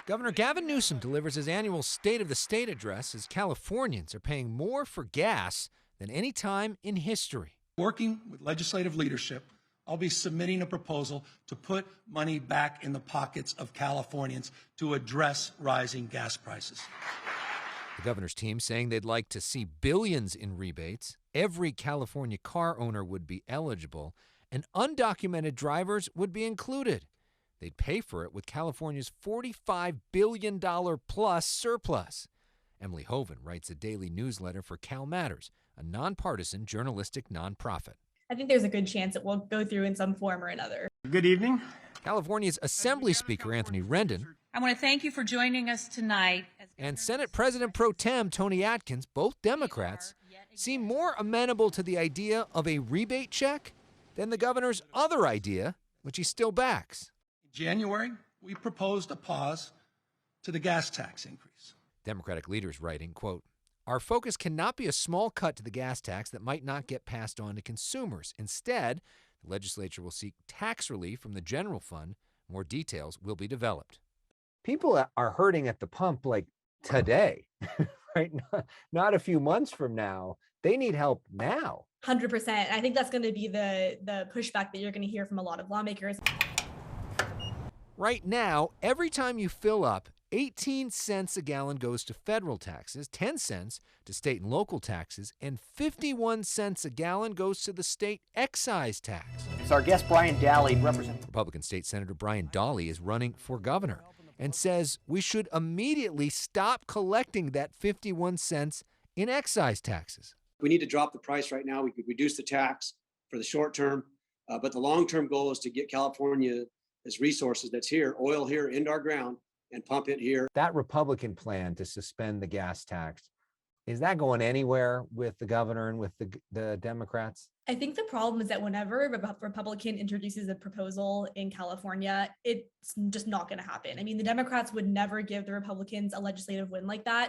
Governor Gavin Newsom delivers his annual State of the State address as Californians are paying more for gas than any time in history. Working with legislative leadership, I'll be submitting a proposal to put money back in the pockets of Californians to address rising gas prices. The governor's team saying they'd like to see billions in rebates. Every California car owner would be eligible, and undocumented drivers would be included. They'd pay for it with California's $45 billion plus surplus. Emily Hoeven writes a daily newsletter for CalMatters, a nonpartisan journalistic nonprofit. I think there's a good chance it will go through in some form or another. Good evening. California's Assembly Speaker Anthony Rendon I want to thank you for joining us tonight. and Senate President Pro Tem Tony Atkins, both Democrats, seem more amenable to the idea of a rebate check than the governor's other idea, which he still backs. In January, we proposed a pause to the gas tax increase. Democratic leaders writing, quote, "Our focus cannot be a small cut to the gas tax that might not get passed on to consumers. Instead, the legislature will seek tax relief from the general fund. More details will be developed." People are hurting at the pump like today, right? Not a few months from now. They need help now. 100%. I think that's going to be the pushback that you're going to hear from a lot of lawmakers. Right now, every time you fill up, 18 cents a gallon goes to federal taxes, 10 cents to state and local taxes, and 51 cents a gallon goes to the state excise tax. It's our guest, Brian Daly, representative. Republican State Senator Brian Daly is running for governor and says we should immediately stop collecting that 51 cents in excise taxes. We need to drop the price right now. We could reduce the tax for the short term, but the long-term goal is to get California's resources that's here, oil here into our ground, and pump it here. That Republican plan to suspend the gas tax, is that going anywhere with the governor and with the Democrats? I think the problem is that whenever a Republican introduces a proposal in California, it's just not going to happen. I mean, the Democrats would never give the Republicans a legislative win like that.